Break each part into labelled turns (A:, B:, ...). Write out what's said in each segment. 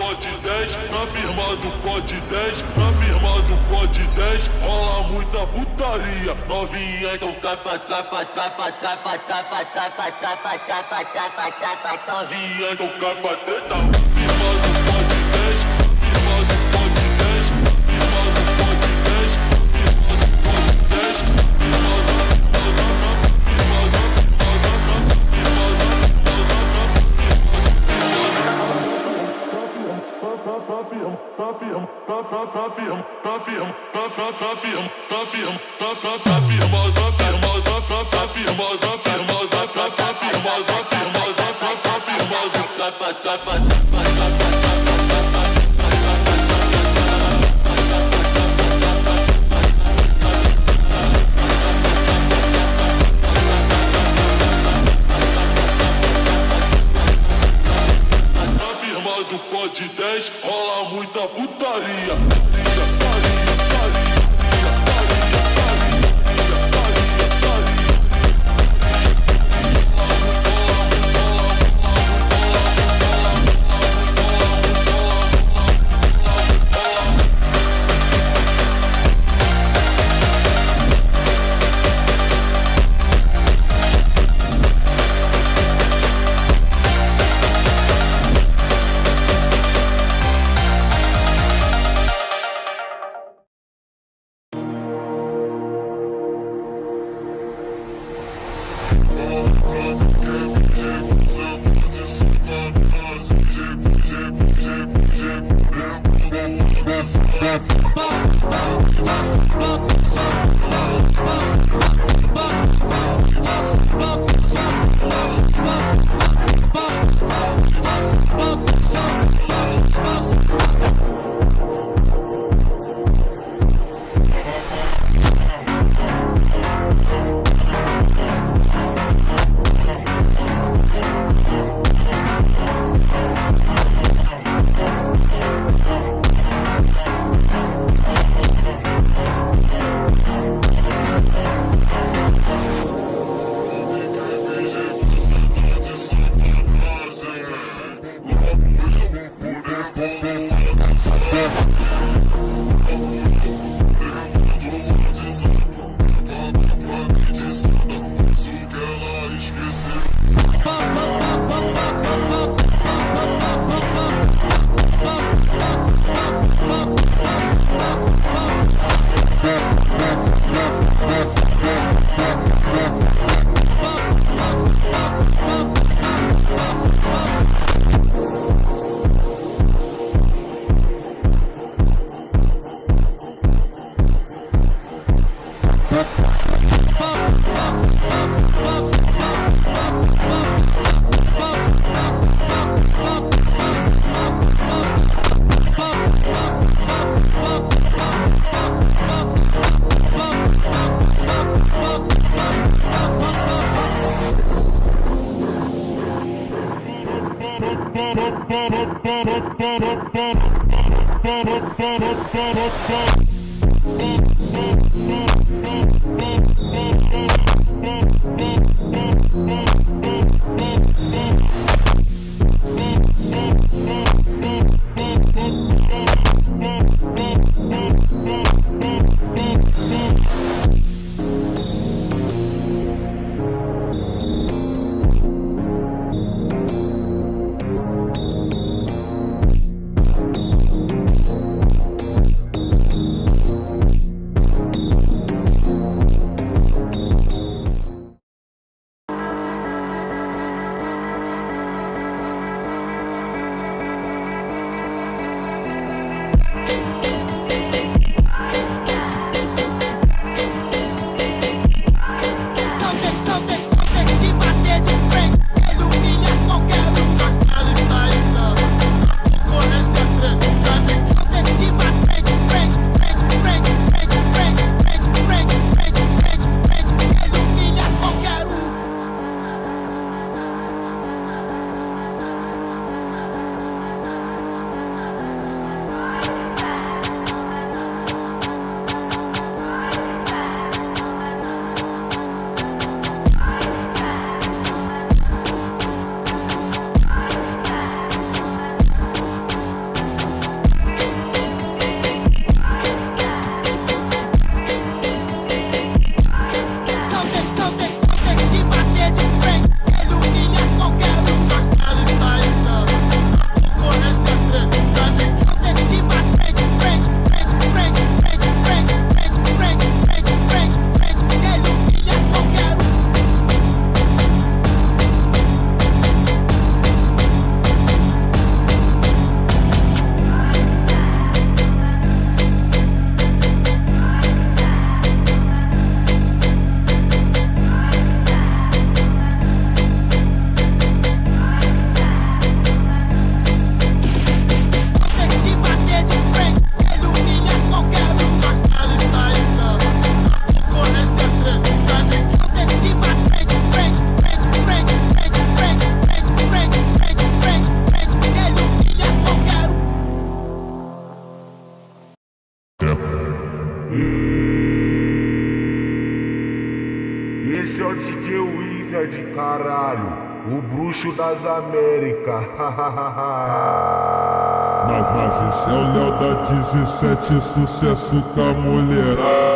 A: pode 10, na firma do pode 10, na firma do pode 10, rola muita putaria. Novinha então capa, capa, capa, capa, capa, capa, capa, capa, capa, capa, novinha então capa treta. Firma do pode 10, firma do pode 10, firma do pode 10, firma do pode 10, firma do pode 10, rola muita putaria.
B: é o DJ Wizard, caralho, o bruxo das Américas.
A: Mas esse é o Léo da 17, sucesso com a mulherada.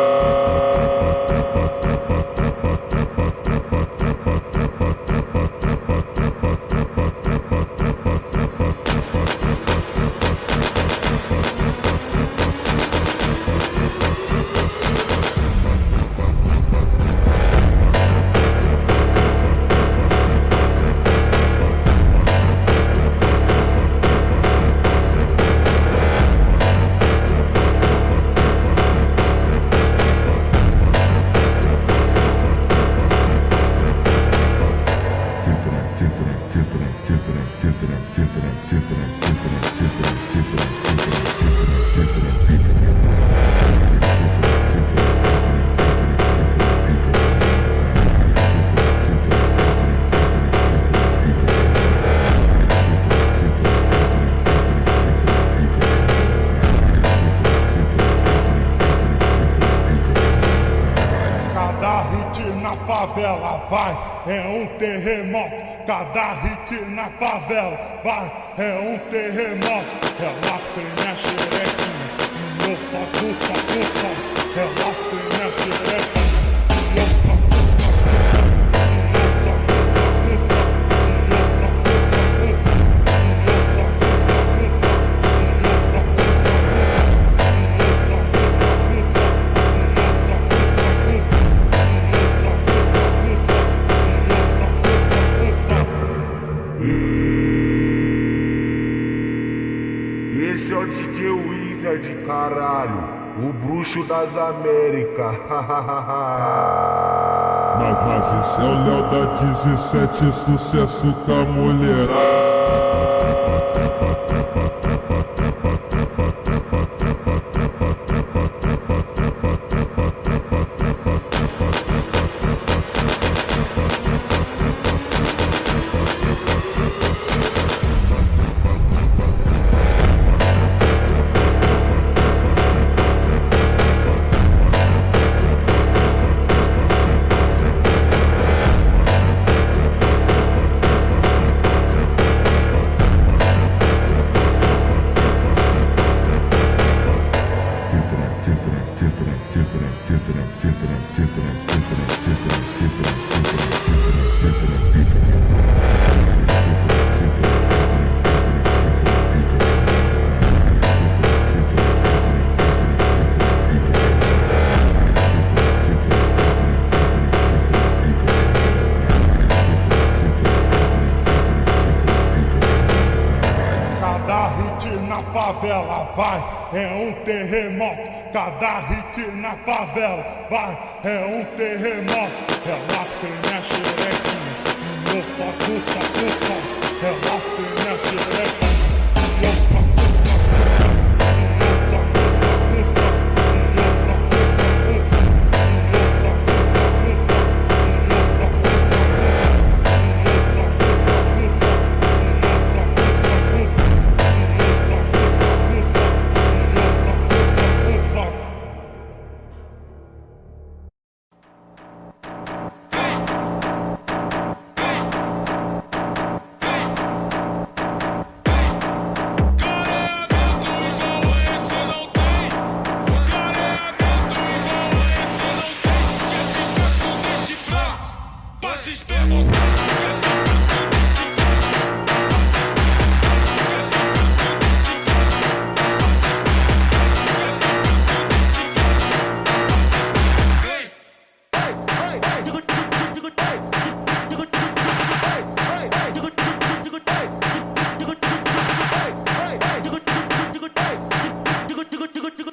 C: Vai, é um terremoto, cada hit na favela, vai, é um terremoto, ela tem a xerequinha, ufa, ufa, ufa, ela tem a xerequinha, ufa, ufa, ufa,
B: Esse é o DJ Wizard, caralho, o bruxo das Américas.
A: Mas esse é o Léo da 17, sucesso com a mulherada.
C: Vai, é um terremoto, cada hit na favela, vai, é um terremoto, ela tem a xerequinha, ufa, ufa, ufa, ela tem a xerequinha, ufa, ufa, ufa.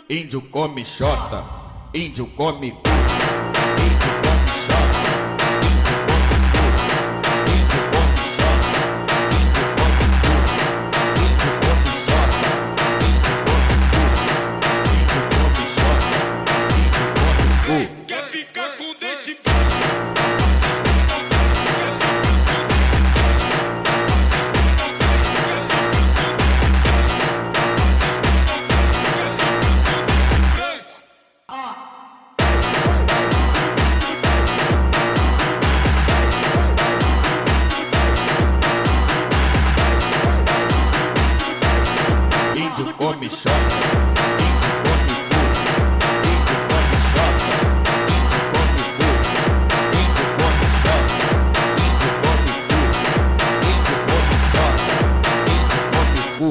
D: Índio come xota, índio come cu, índio come xota, índio come xota, índio come cu, índio come xota, índio come xota, índio come cu.
C: Quer ficar com dente
E: Quer
D: índio come chota, índio come cu, índio come chota, índio come cu, índio come chota, índio come cu, índio come chota, índio come cu.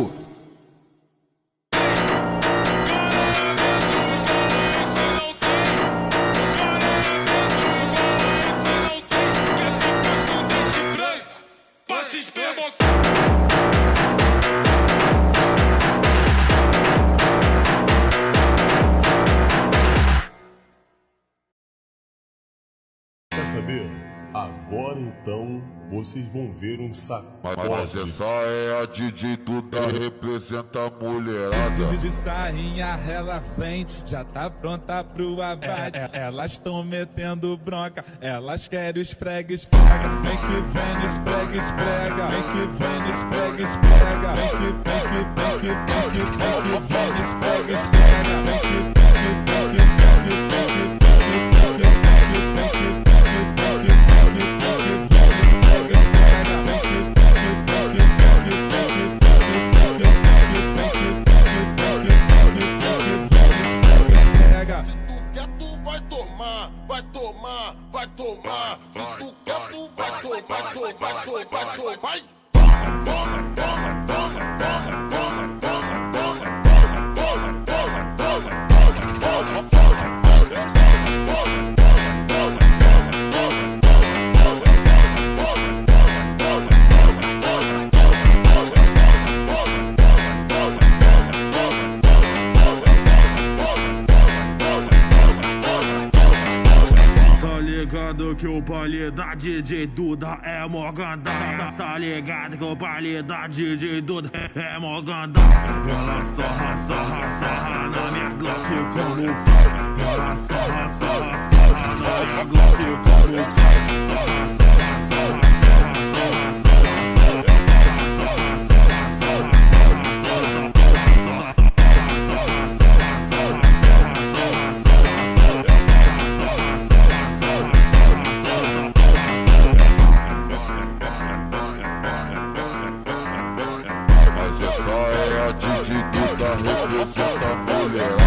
E: Quer saber? Agora então vocês vão ver um sacode.
A: Mas essa é a DJ Duda, representa a mulherada.
F: De sainha ela vem, já tá pronta pro abate. Elas tão metendo bronca, elas querem os esfrega. Vem que vem no esfrega. Vem que vem no esfrega. Vem que vem no esfrega. Vem que
A: vai tomar. Se tu quer, tu vai tomar. Vai.
B: Que o baile da DJ Duda é mó gandada. Tá ligado que o baile da DJ Duda é mó gandada. Ela sarra na minha Glock como faz. Ela sarra na minha Glock como faz. Sarra.
A: Representa a mulherada.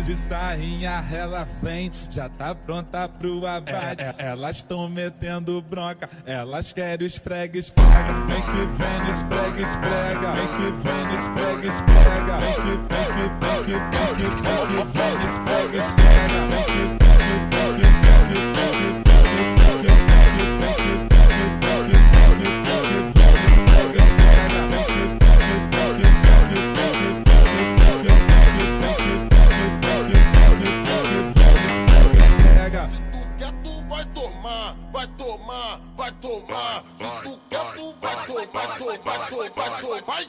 F: De sainha ela vem, já tá pronta pro abate. Elas tão metendo bronca, elas querem os esfrega. Vem que vem no esfrega. Vem que vem no esfrega. Vem que vem no esfrega. Vem que
A: vai tomar. Se tu quer, tu vai tomar. Vai.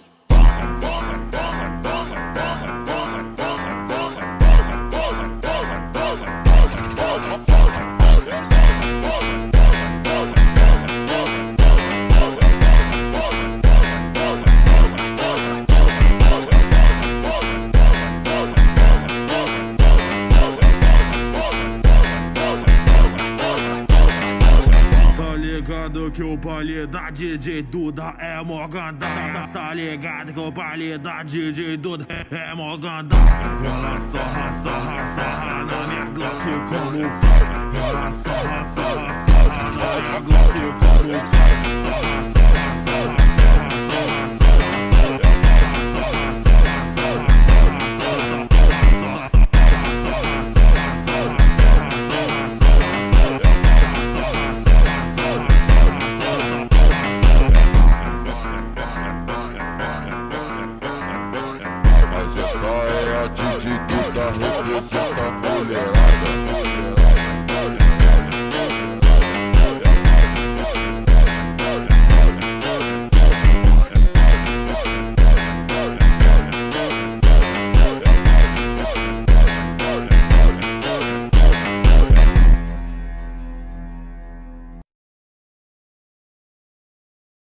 B: Que o baile da DJ Duda é mó gandada. Tá ligado que o baile da DJ Duda é mó gandada. Ela sarra na minha Glock como faz. Ela sarra na minha Glock como faz.
A: Mas essa é a DJ